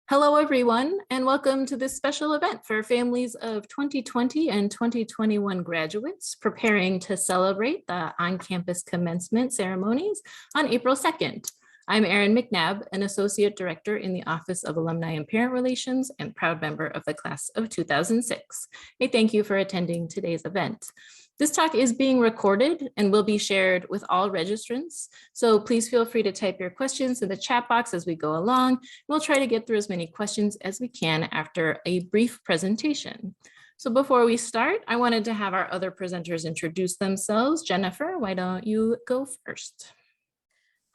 Hello, everyone, and welcome to this special event for families of 2020 and 2021 graduates preparing to celebrate the on-campus commencement ceremonies on April 2nd. I'm Erin McNabb, an Associate Director in the Office of Alumni and Parent Relations and proud member of the class of 2006. I thank you for attending today's event. This talk is being recorded and will be shared with all registrants. So please feel free to type your questions in the chat box as we go along. We'll try to get through as many questions as we can after a brief presentation. So before we start, I wanted to have our other presenters introduce themselves. Jennifer, why don't you go first?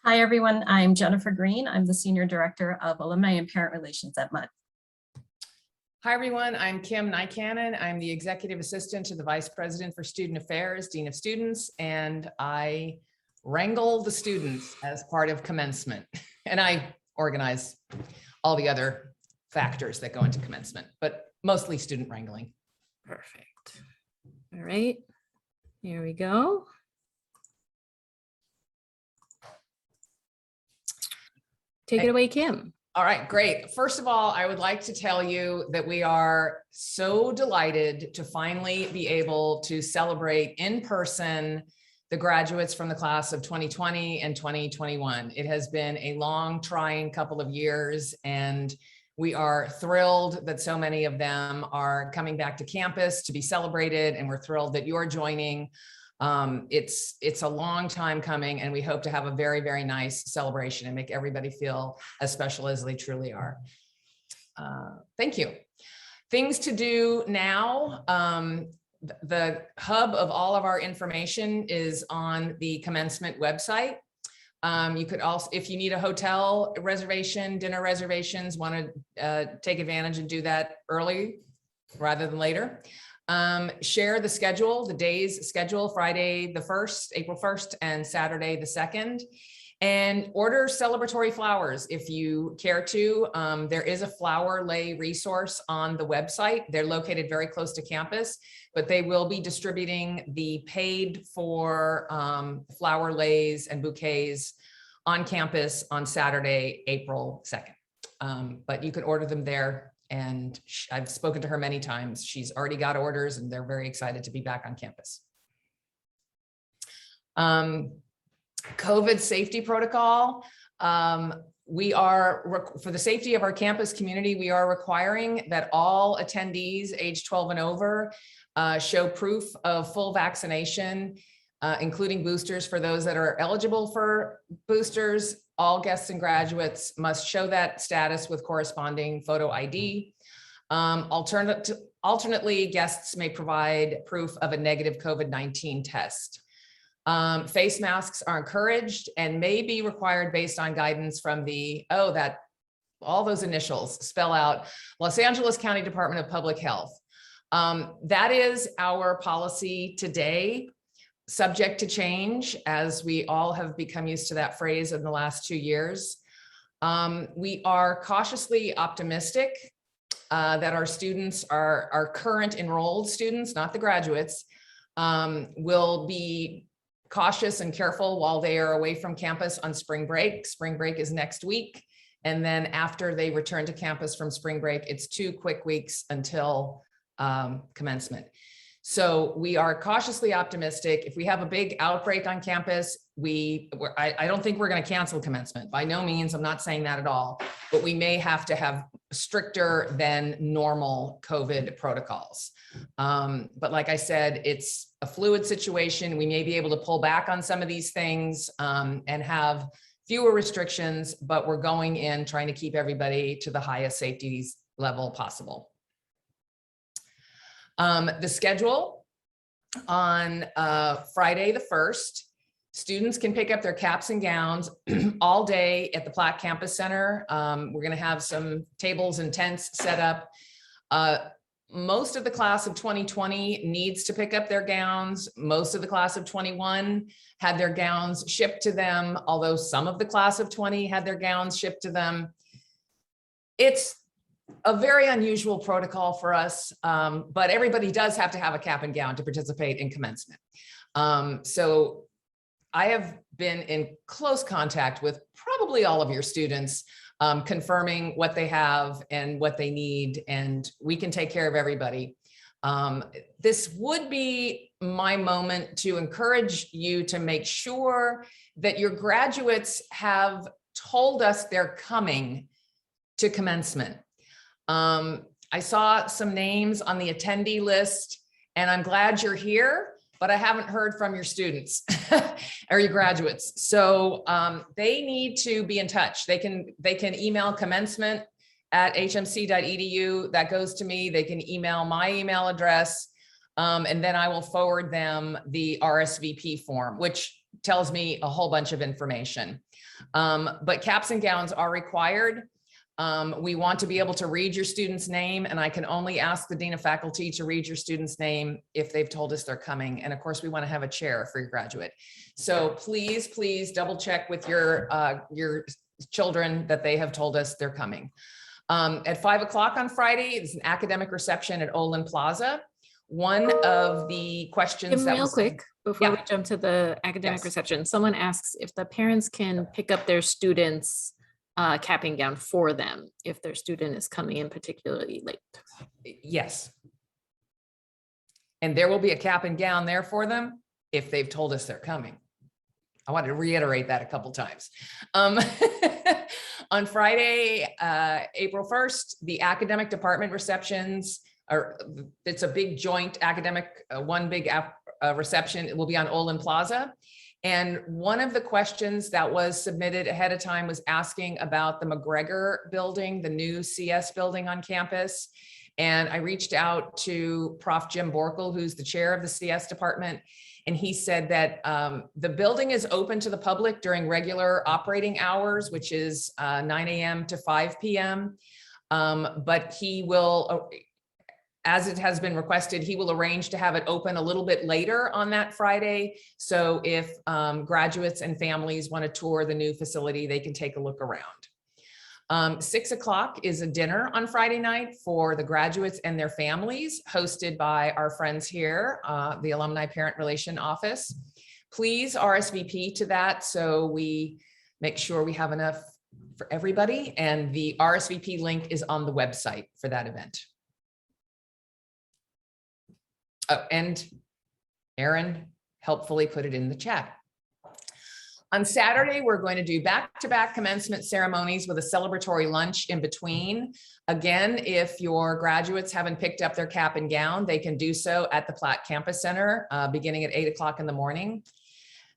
Hi, everyone. I'm Jennifer Green. I'm the Senior Director of Alumni and Parent Relations at MUD. Hi, everyone. I'm Kim Nycannon. I'm the Executive Assistant to the Vice President for Student Affairs, Dean of Students, and I wrangle the students as part of commencement. And I organize all the other factors that go into commencement, but mostly student wrangling. Perfect. All right, here we go. Take it away, Kim. All right, great. First of all, I would like to tell you that we are so delighted to finally be able to celebrate in person the graduates from the class of 2020 and 2021. It has been a long, trying couple of years, and we are thrilled that so many of them are coming back to campus to be celebrated, and we're thrilled that you're joining. It's a long time coming, and we hope to have a very, very nice celebration and make everybody feel as special as they truly are. Thank you. Things to do now. The hub of all of our information is on the commencement website. You could also, if you need a hotel reservation, dinner reservations, want to take advantage and do that early rather than later. Share the schedule, the day's schedule, Friday the 1st, April 1st, and Saturday the 2nd. And order celebratory flowers if you care to. There is a flower lay resource on the website. They're located very close to campus, but they will be distributing the paid for flower lays and bouquets on campus on Saturday, April 2nd. But you can order them there. And I've spoken to her many times. She's already got orders, and they're very excited to be back on campus. COVID safety protocol. We are, for the safety of our campus community, we are requiring that all attendees age 12 and over show proof of full vaccination, including boosters for those that are eligible for boosters. All guests and graduates must show that status with corresponding photo ID. Alternately, guests may provide proof of a negative COVID-19 test. Face masks are encouraged and may be required based on guidance from the, all those initials spell out Los Angeles County Department of Public Health. That is our policy today, subject to change, as we all have become used to that phrase in the last 2 years. We are cautiously optimistic that our students, our current enrolled students, not the graduates, will be cautious and careful while they are away from campus on spring break. Spring break is next week. And then after they return to campus from spring break, it's 2 quick weeks until commencement. So we are cautiously optimistic. If we have a big outbreak on campus, I don't think we're going to cancel commencement. By no means, I'm not saying that at all, but we may have to have stricter than normal COVID protocols. But like I said, it's a fluid situation. We may be able to pull back on some of these things and have fewer restrictions, but we're going in trying to keep everybody to the highest safety level possible. The schedule on Friday the 1st, students can pick up their caps and gowns all day at the Platt Campus Center. We're going to have some tables and tents set up. Most of the class of 2020 needs to pick up their gowns. Most of the class of 21 had their gowns shipped to them, although some of the class of 20 had their gowns shipped to them. It's a very unusual protocol for us, but everybody does have to have a cap and gown to participate in commencement. So I have been in close contact with probably all of your students confirming what they have and what they need, and we can take care of everybody. This would be my moment to encourage you to make sure that your graduates have told us they're coming to commencement. I saw some names on the attendee list, and I'm glad you're here, but I haven't heard from your students or your graduates. So they need to be in touch. They can email commencement@hmc.edu. That goes to me. They can email my email address, and then I will forward them the RSVP form, which tells me a whole bunch of information. But caps and gowns are required. We want to be able to read your student's name, and I can only ask the Dean of Faculty to read your student's name if they've told us they're coming. And of course, we want to have a chair for your graduate. So please, please double check with your children that they have told us they're coming. At 5 o'clock on Friday, it's an academic reception at Olin Plaza. One of the questions Kim, that real was quick, before we Yeah. jump to the academic Yes. reception, someone asks if the parents can pick up their students' cap and gown for them if their student is coming in particularly late. Yes. And there will be a cap and gown there for them if they've told us they're coming. I wanted to reiterate that a couple times. On Friday, April 1st, the academic department receptions it's a big joint academic, one big reception. It will be on Olin Plaza. And one of the questions that was submitted ahead of time was asking about the McGregor building, the new CS building on campus. And I reached out to Prof. Jim Borkel, who's the chair of the CS department. And he said that the building is open to the public during regular operating hours, which is 9 a.m. to 5 p.m. But he will, as it has been requested, he will arrange to have it open a little bit later on that Friday. So if graduates and families want to tour the new facility, they can take a look around. 6 o'clock is a dinner on Friday night for the graduates and their families, hosted by our friends here, the Alumni Parent Relation Office. Please RSVP to that so we make sure we have enough for everybody. And the RSVP link is on the website for that event. Oh, and Aaron helpfully put it in the chat. On Saturday, we're going to do back-to-back commencement ceremonies with a celebratory lunch in between. Again, if your graduates haven't picked up their cap and gown, they can do so at the Platt Campus Center, beginning at 8 o'clock in the morning.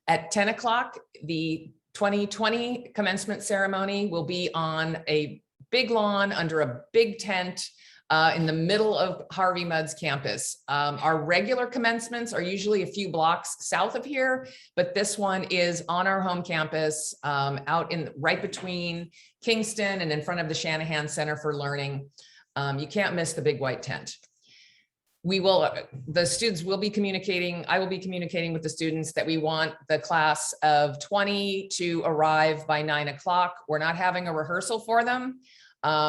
At 10 o'clock, the 2020 commencement ceremony will be on a big lawn under a big tent in the middle of Harvey Mudd's campus. Our regular commencements are usually a few blocks south of here, but this one is on our home campus, out in right between Kingston and in front of the Shanahan Center for Learning. You can't miss the big white tent. The students will be communicating, I will be communicating with the students that we want the class of 20 to arrive by 9 o'clock. We're not having a rehearsal for them.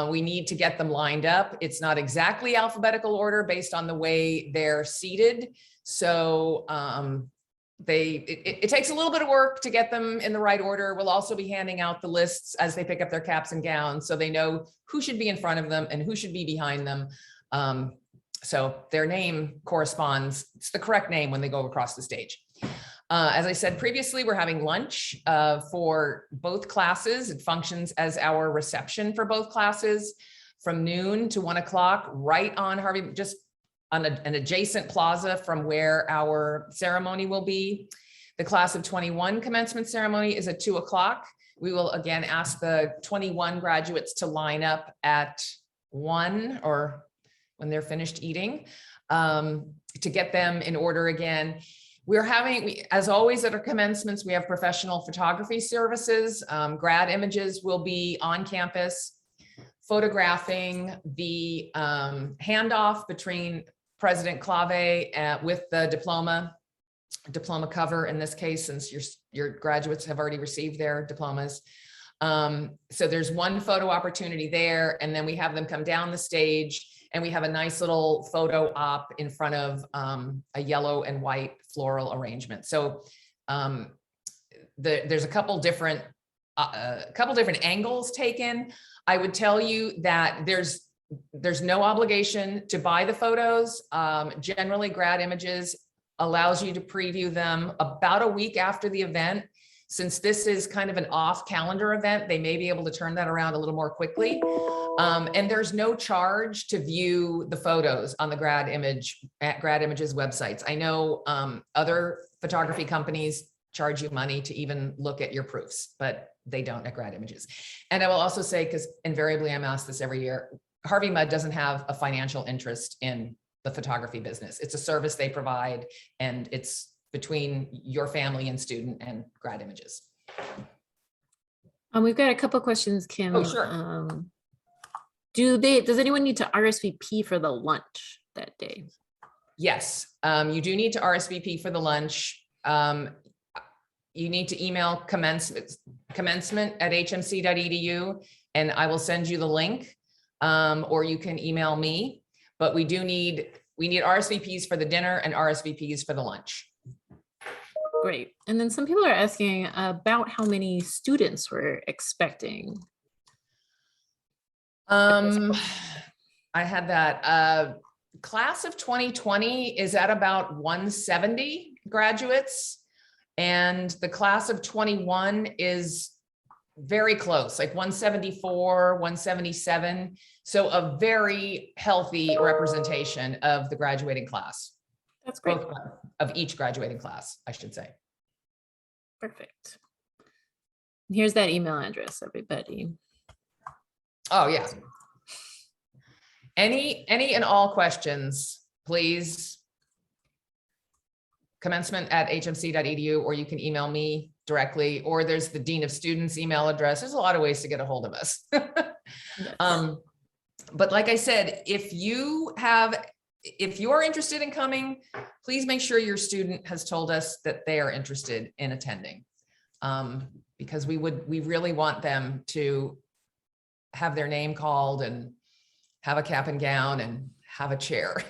We need to get them lined up. It's not exactly alphabetical order based on the way they're seated. So it takes a little bit of work to get them in the right order. We'll also be handing out the lists as they pick up their caps and gowns, so they know who should be in front of them and who should be behind them. So their name corresponds, it's the correct name when they go across the stage. As I said previously, we're having lunch for both classes. It functions as our reception for both classes from noon to 1 o'clock, right on Harvey, just on an adjacent plaza from where our ceremony will be. The class of 21 commencement ceremony is at 2 o'clock. We will again ask the 21 graduates to line up at 1 or when they're finished eating to get them in order again. We're having, as always at our commencements, we have professional photography services. Grad images will be on campus, photographing the handoff between President Clave with the diploma cover in this case, since your graduates have already received their diplomas. So there's one photo opportunity there, and then we have them come down the stage, and we have a nice little photo op in front of a yellow and white floral arrangement. So there's a couple different a couple different angles taken. I would tell you that there's no obligation to buy the photos. Generally, Grad Images allows you to preview them about a week after the event. Since this is kind of an off-calendar event, they may be able to turn that around a little more quickly. And there's no charge to view the photos on the Grad Images websites. I know other photography companies charge you money to even look at your proofs, but they don't at Grad Images. And I will also say, because invariably I'm asked this every year, Harvey Mudd doesn't have a financial interest in the photography business. It's a service they provide, and it's between your family and student and Grad Images. We've got a couple questions, Kim. Oh, sure. Does anyone need to RSVP for the lunch that day? Yes, you do need to RSVP for the lunch. You need to email commencement@hmc.edu, and I will send you the link, or you can email me. But we need RSVPs for the dinner and RSVPs for the lunch. Great. And then some people are asking about how many students we're expecting. I had that class of 2020 is at about 170 graduates, and the class of 21 is very close, like 174, 177. So a very healthy representation of the graduating class. That's great. Both of each graduating class, I should say. Perfect. Here's that email address, everybody. Oh, yeah. Any and all questions, please. Commencement@hmc.edu, or you can email me directly, or there's the Dean of Students email address. There's a lot of ways to get a hold of us. Yes. But like I said, if you are interested in coming, please make sure your student has told us that they are interested in attending. Because we really want them to have their name called and have a cap and gown and have a chair.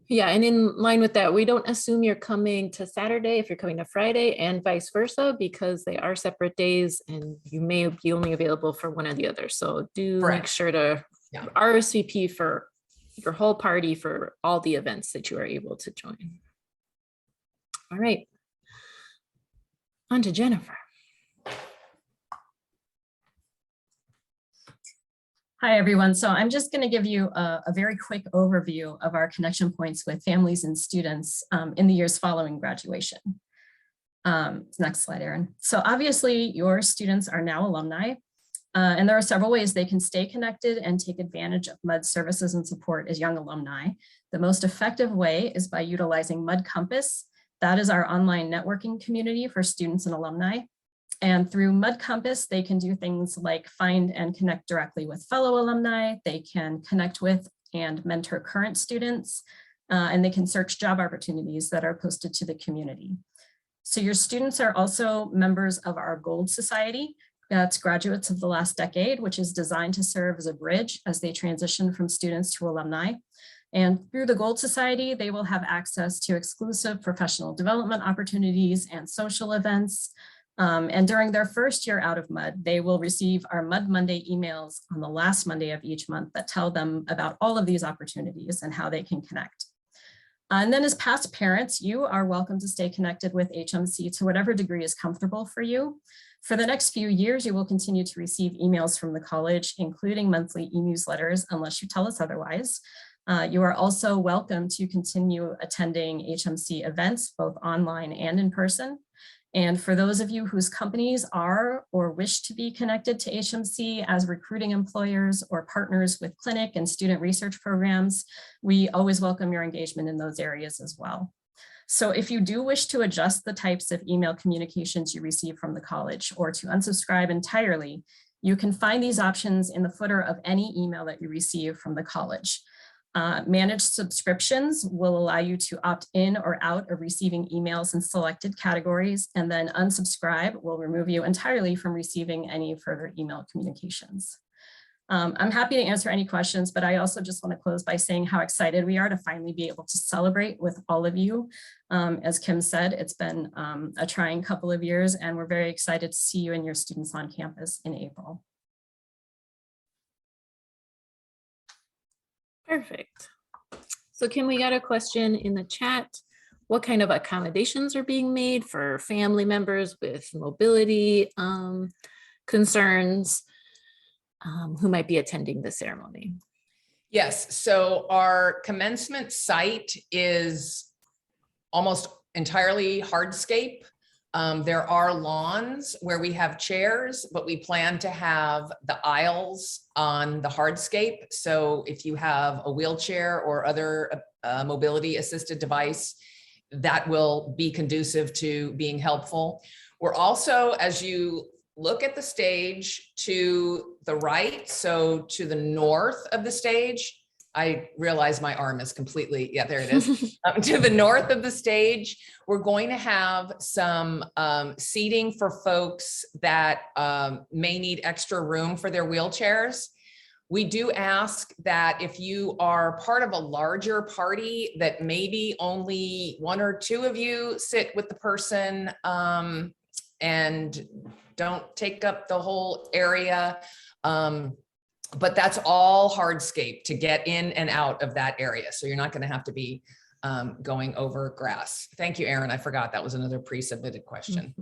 Yeah, and in line with that, we don't assume you're coming to Saturday if you're coming to Friday, and vice versa, because they are separate days and you may be only available for one or the other. So do Correct. make sure to RSVP for your whole party for all the events that you are able to join. All right. On to Jennifer. Hi, everyone. So I'm just going to give you a very quick overview of our connection points with families and students in the years following graduation. Next slide, Erin. So obviously your students are now alumni, and there are several ways they can stay connected and take advantage of Mudd services and support as young alumni. The most effective way is by utilizing Mudd Compass. That is our online networking community for students and alumni. And through Mudd Compass, they can do things like find and connect directly with fellow alumni. They can connect with and mentor current students, and they can search job opportunities that are posted to the community. So your students are also members of our Gold Society. That's graduates of the last decade, which is designed to serve as a bridge as they transition from students to alumni. And through the Gold Society, they will have access to exclusive professional development opportunities and social events. And during their first year out of Mudd, they will receive our Mudd Monday emails on the last Monday of each month that tell them about all of these opportunities and how they can connect. And then as past parents, you are welcome to stay connected with HMC to whatever degree is comfortable for you. For the next few years, you will continue to receive emails from the college, including monthly e-newsletters, unless you tell us otherwise. You are also welcome to continue attending HMC events, both online and in person. And for those of you whose companies are or wish to be connected to HMC as recruiting employers or partners with clinic and student research programs, we always welcome your engagement in those areas as well. So if you do wish to adjust the types of email communications you receive from the college or to unsubscribe entirely, you can find these options in the footer of any email that you receive from the college. Managed subscriptions will allow you to opt in or out of receiving emails in selected categories, and then unsubscribe will remove you entirely from receiving any further email communications. I'm happy to answer any questions, but I also just want to close by saying how excited we are to finally be able to celebrate with all of you. As Kim said, it's been a trying couple of years, and we're very excited to see you and your students on campus in April. Perfect. So Kim, we got a question in the chat. What kind of accommodations are being made for family members with mobility concerns who might be attending the ceremony? Yes, so our commencement site is almost entirely hardscape. There are lawns where we have chairs, but we plan to have the aisles on the hardscape. So if you have a wheelchair or other mobility assisted device, that will be conducive to being helpful. We're also, as you look at the stage to the right, so to the north of the stage, I realize my arm is completely, yeah, there it is. To the north of the stage, we're going to have some seating for folks that may need extra room for their wheelchairs. We do ask that if you are part of a larger party, that maybe only 1 or 2 of you sit with the person and don't take up the whole area. But that's all hardscape to get in and out of that area. So you're not going to have to be going over grass. Thank you, Erin. I forgot that was another pre-submitted question.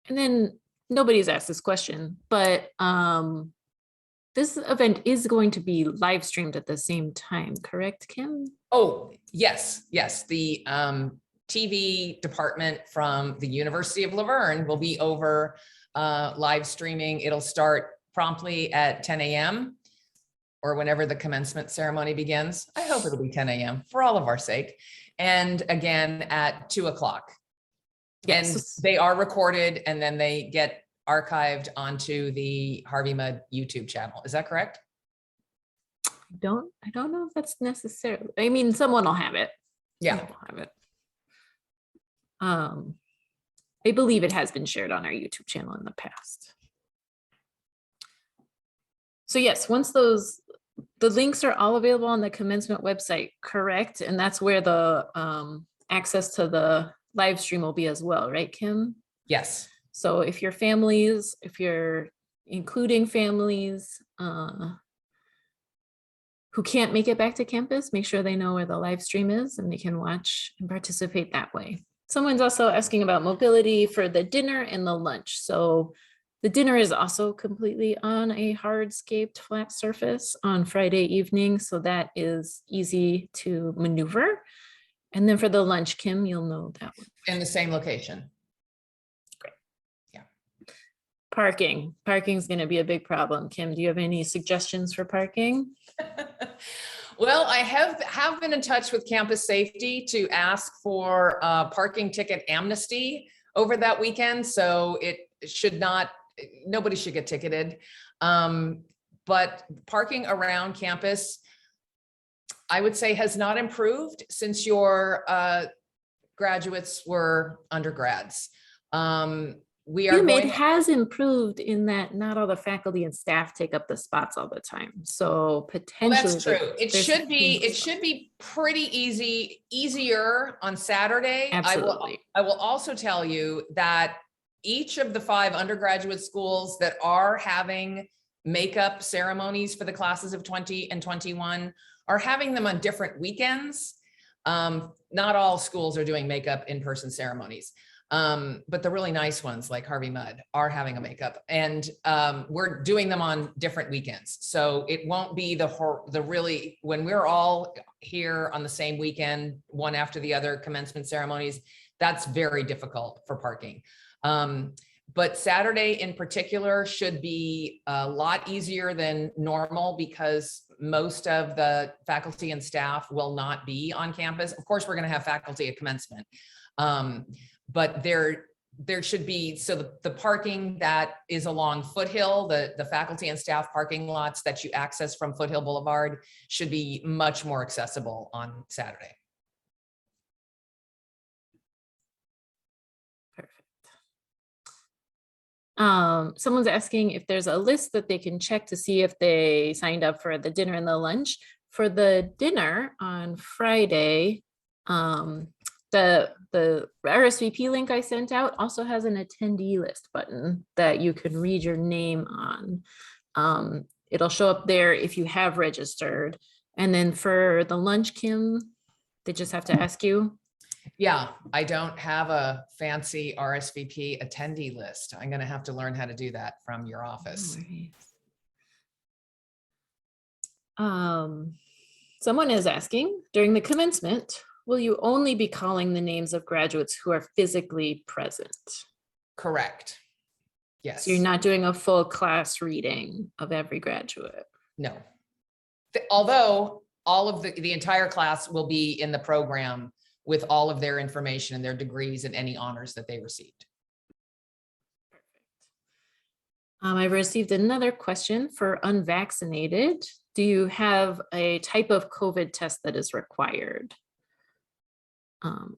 And then nobody's asked this question, but this event is going to be live streamed at the same time, correct, Kim? Oh, yes, yes. The TV department from the University of La Verne will be over live streaming. It'll start promptly at 10 a.m. or whenever the commencement ceremony begins. I hope it'll be 10 a.m. for all of our sake. And again, at 2 o'clock. Yes. And they are recorded and then they get archived onto the Harvey Mudd YouTube channel. Is that correct? I don't know if that's necessary. I mean, someone will have it. Yeah. Someone will have it. I believe it has been shared on our YouTube channel in the past. So yes, once the links are all available on the commencement website, correct? And that's where the access to the live stream will be as well, right, Kim? Yes. So if your families, if you're including families who can't make it back to campus, make sure they know where the live stream is and they can watch and participate that way. Someone's also asking about mobility for the dinner and the lunch. So the dinner is also completely on a hardscaped flat surface on Friday evening. So that is easy to maneuver. And then for the lunch, Kim, you'll know that one. In the same location. Great. Yeah. Parking is going to be a big problem. Kim, do you have any suggestions for parking? Well, I have been in touch with Campus Safety to ask for parking ticket amnesty over that weekend. So it should not, nobody should get ticketed. But parking around campus, I would say, has not improved since your graduates were undergrads. It has improved in that not all the faculty and staff take up the spots all the time. So potentially, well, that's true. It should be pretty easier on Saturday. Absolutely. I will also tell you that each of the 5 undergraduate schools that are having makeup ceremonies for the classes of 20 and 21 are having them on different weekends. Not all schools are doing makeup in-person ceremonies. But the really nice ones like Harvey Mudd are having a makeup, and we're doing them on different weekends. So it won't be when we're all here on the same weekend, one after the other commencement ceremonies, that's very difficult for parking. But Saturday in particular should be a lot easier than normal because most of the faculty and staff will not be on campus. Of course, we're going to have faculty at commencement. But there should be, so the parking that is along Foothill, the faculty and staff parking lots that you access from Foothill Boulevard should be much more accessible on Saturday. Perfect. Someone's asking if there's a list that they can check to see if they signed up for the dinner and the lunch. For the dinner on Friday, the RSVP link I sent out also has an attendee list button that you can read your name on. It'll show up there if you have registered. And then for the lunch, Kim, they just have to ask you. Yeah, I don't have a fancy RSVP attendee list. I'm going to have to learn how to do that from your office. Someone is asking, during the commencement, will you only be calling the names of graduates who are physically present? Correct. Yes. So you're not doing a full class reading of every graduate? No. Although all of the entire class will be in the program with all of their information and their degrees and any honors that they received. I received another question for unvaccinated. Do you have a type of COVID test that is required?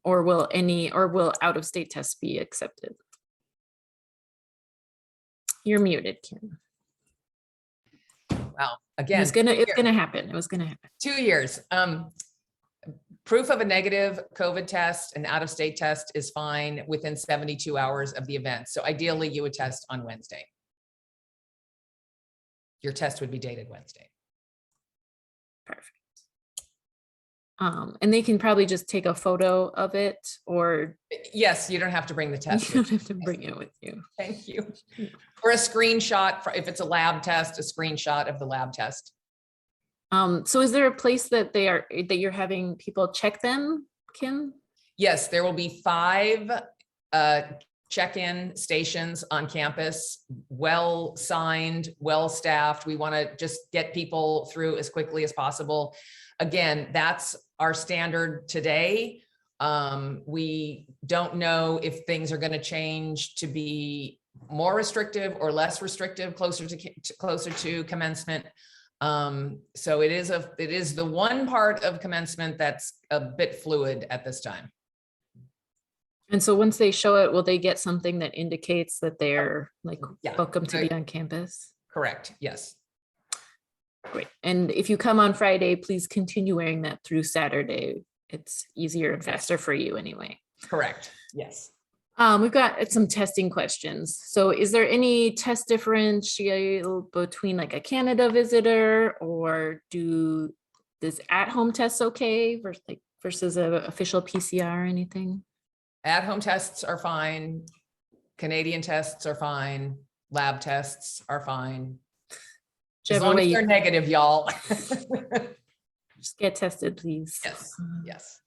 Or will out-of-state tests be accepted? You're muted, Kim. Wow. Again, It's gonna happen. It was gonna happen. 2 years. Proof of a negative COVID test and out-of-state test is fine within 72 hours of the event. So ideally you would test on Wednesday. Your test would be dated Wednesday. Perfect. And they can probably just take a photo of it, or Yes, you don't have to bring the test. you don't have to bring it with you. Thank you. Or a screenshot, if it's a lab test, a screenshot of the lab test. So is there a place that you're having people check them, Kim? Yes, there will be 5 check-in stations on campus, well signed, well staffed. We want to just get people through as quickly as possible. Again, that's our standard today. We don't know if things are going to change to be more restrictive or less restrictive closer to commencement. So it is the one part of commencement that's a bit fluid at this time. And so once they show it, will they get something that indicates that they're Yeah. welcome to be on campus? Correct. Yes. Great. And if you come on Friday, please continue wearing that through Saturday. It's easier and faster for you anyway. Correct. Yes. We've got some testing questions. So is there any test differential between like a Canada visitor, or this at-home tests okay versus an official PCR or anything? At-home tests are fine. Canadian tests are fine. Lab tests are fine. As Whichever long way as you- they're negative, y'all. Just get tested, please. Yes. Yes.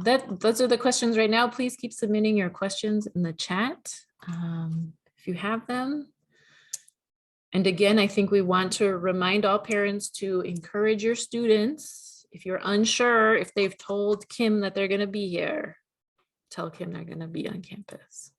Those are the questions right now. Please keep submitting your questions in the chat if you have them. And again, I think we want to remind all parents to encourage your students. If you're unsure if they've told Kim that they're going to be here, tell Kim they're going to be on campus.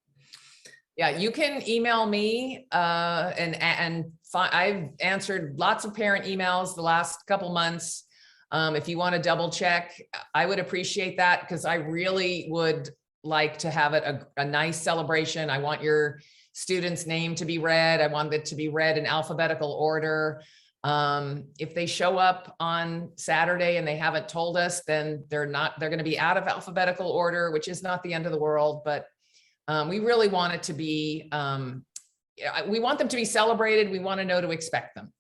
Yeah, you can email me and I've answered lots of parent emails the last couple months. If you want to double check, I would appreciate that, because I really would like to have it a nice celebration. I want your student's name to be read. I want it to be read in alphabetical order. If they show up on Saturday and they haven't told us, then they're going to be out of alphabetical order, which is not the end of the world, but we really want it to be, we want them to be celebrated. We want to know to expect them.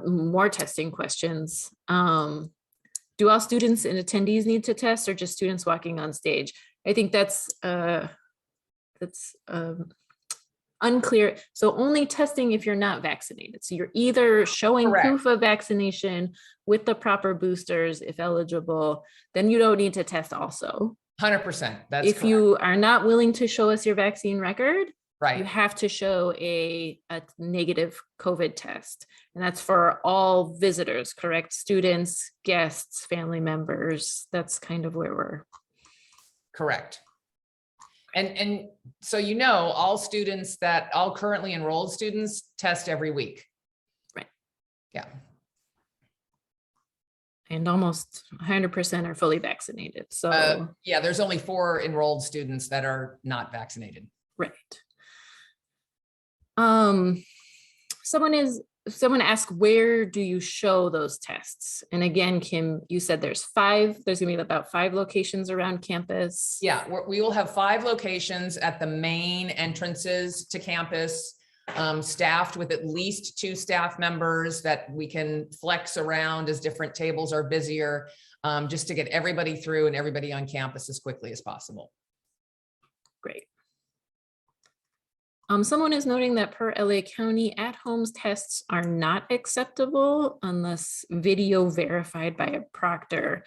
More testing questions. Do all students and attendees need to test, or just students walking on stage? I think that's unclear. So only testing if you're not vaccinated. So you're either showing Correct. proof of vaccination with the proper boosters, if eligible, then you don't need to test also. 100%. That's If correct. you are not willing to show us your vaccine record, you Right. have to show a negative COVID test. And that's for all visitors, correct? Students, guests, family members. That's kind of where we're. Correct. And so, all currently enrolled students test every week. Right. Yeah. And almost 100% are fully vaccinated. So, Yeah, there's only 4 enrolled students that are not vaccinated. right. Someone asked, where do you show those tests? And again, Kim, you said there's gonna be about 5 locations around campus. Yeah, we will have 5 locations at the main entrances to campus, staffed with at least 2 staff members that we can flex around as different tables are busier, just to get everybody through and everybody on campus as quickly as possible. Great. Someone is noting that per LA County, at-homes tests are not acceptable unless video verified by a proctor.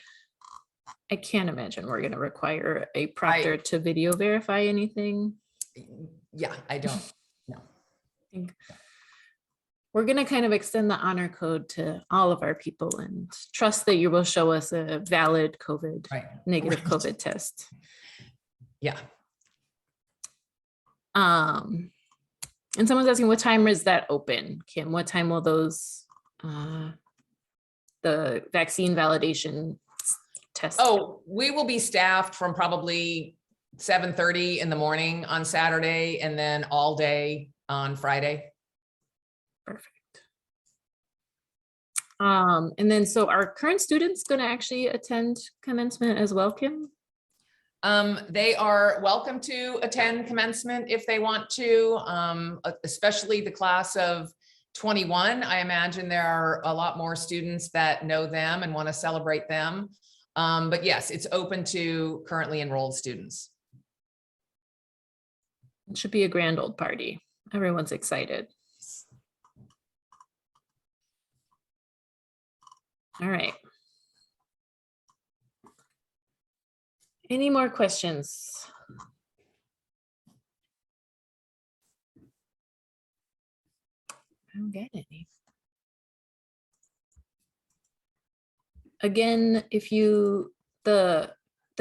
I can't imagine we're going to require a proctor to video verify anything. Yeah, I don't know. I think we're going to kind of extend the honor code to all of our people and trust that you will show us a valid negative COVID test. Yeah. And someone's asking, what time is that open, Kim? What time will those, the vaccine validation tests? Oh, we will be staffed from probably 7:30 in the morning on Saturday and then all day on Friday. Perfect. And then, so are current students going to actually attend commencement as well, Kim? They are welcome to attend commencement if they want to, especially the class of 21. I imagine there are a lot more students that know them and want to celebrate them. But yes, it's open to currently enrolled students. It should be a grand old party. Everyone's excited. All right. Any more questions? I don't get any. Again, if you, the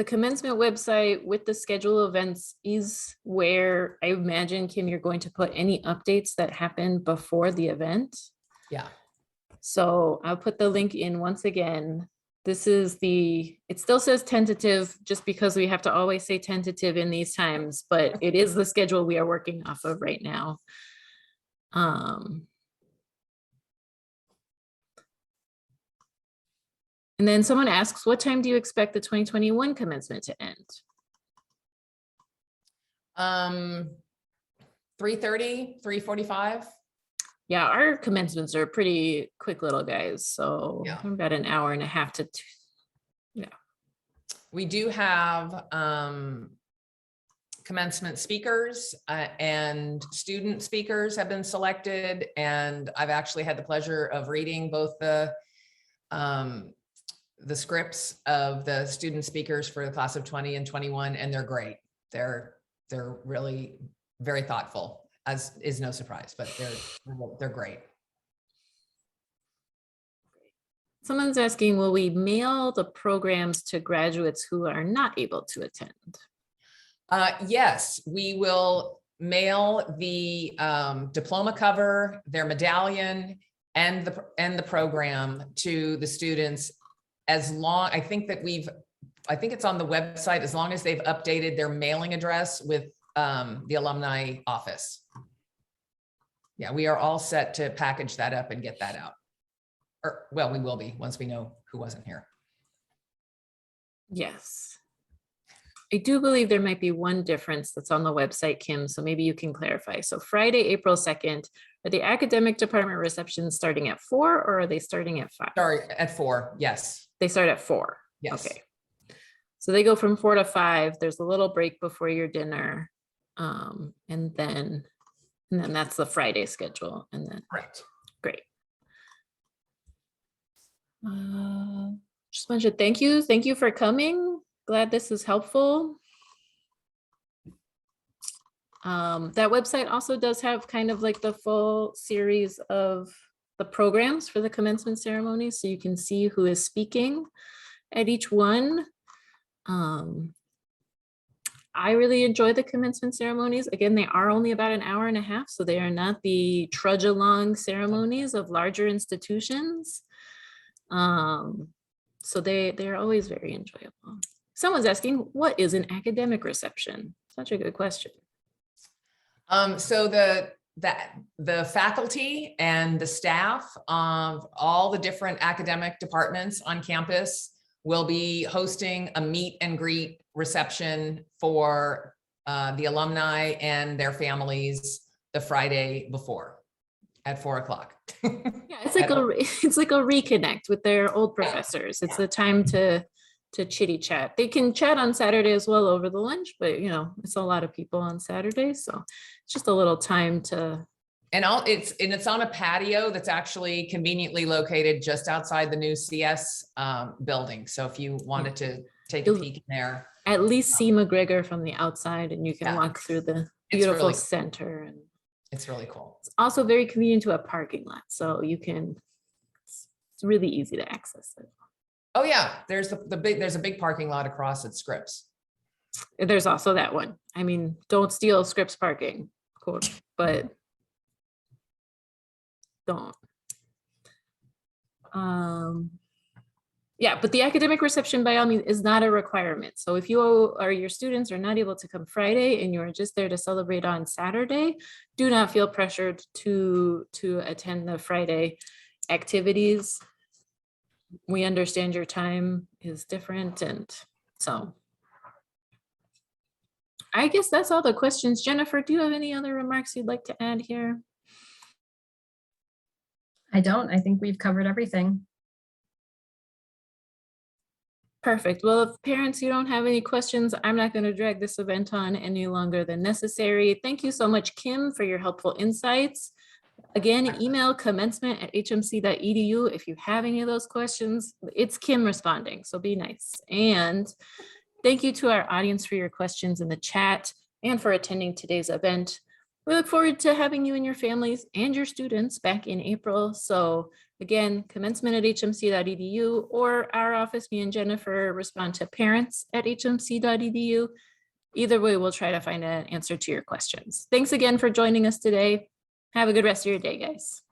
commencement website with the schedule events is where I imagine, Kim, you're going to put any updates that happen before the event. Yeah. So I'll put the link in once again. This is it still says tentative just because we have to always say tentative in these times, but it is the schedule we are working off of right now. And then someone asks, what time do you expect the 2021 commencement to end? 3:30, 3:45. Yeah, our commencements are pretty quick little guys. So Yeah. about an hour and a half to We do have commencement speakers and student speakers have been selected. And I've actually had the pleasure of reading both the scripts of the student speakers for the class of 20 and 21, and they're great. They're really very thoughtful, as is no surprise, but they're great. Someone's asking, will we mail the programs to graduates who are not able to attend? Yes, we will mail the diploma cover, their medallion, and the program to the students as long, I think it's on the website, as long as they've updated their mailing address with the alumni office. Yeah, we are all set to package that up and get that out. Or, well, we will be once we know who wasn't here. Yes. I do believe there might be one difference that's on the website, Kim, so maybe you can clarify. So Friday, April 2nd, are the academic department receptions starting at 4 or are they starting at 5? Sorry, at 4, yes. They start at 4. Yes. Okay. So they go from 4 to 5. There's a little break before your dinner. And then that's the Friday schedule. And then Correct. great. Just want to thank you. Thank you for coming. Glad this is helpful. That website also does have kind of like the full series of the programs for the commencement ceremony, so you can see who is speaking at each one. I really enjoy the commencement ceremonies. Again, they are only about an hour and a half, so they are not the trudge along ceremonies of larger institutions. So they're always very enjoyable. Someone's asking, what is an academic reception? Such a good question. So the faculty and the staff of all the different academic departments on campus will be hosting a meet and greet reception for the alumni and their families the Friday before at 4 o'clock. Yeah, it's like a reconnect with their old professors. It's a time to chitty chat. They can chat on Saturday as well over the lunch, but it's a lot of people on Saturday, so it's just a little time to. And it's on a patio that's actually conveniently located just outside the new CS building. So if you wanted to take a peek in there, At least see McGregor from the outside, and you can walk through the beautiful really center. And it's really cool. it's also very convenient to a parking lot, so it's really easy to access it. Oh yeah, there's there's a big parking lot across at Scripps. There's also that one. I mean, don't steal Scripps parking, quote, but don't. Yeah, but the academic reception by all means is not a requirement. So if you or your students are not able to come Friday and you're just there to celebrate on Saturday, do not feel pressured to attend the Friday activities. We understand your time is different, and so I guess that's all the questions. Jennifer, do you have any other remarks you'd like to add here? I don't. I think we've covered everything. Perfect. Well, if parents, you don't have any questions, I'm not going to drag this event on any longer than necessary. Thank you so much, Kim, for your helpful insights. Again, email commencement@hmc.edu if you have any of those questions. It's Kim responding, so be nice. And thank you to our audience for your questions in the chat and for attending today's event. We look forward to having you and your families and your students back in April. So again, commencement@hmc.edu, or our office, me and Jennifer, respond to parents@hmc.edu. Either way, we'll try to find an answer to your questions. Thanks again for joining us today. Have a good rest of your day, guys.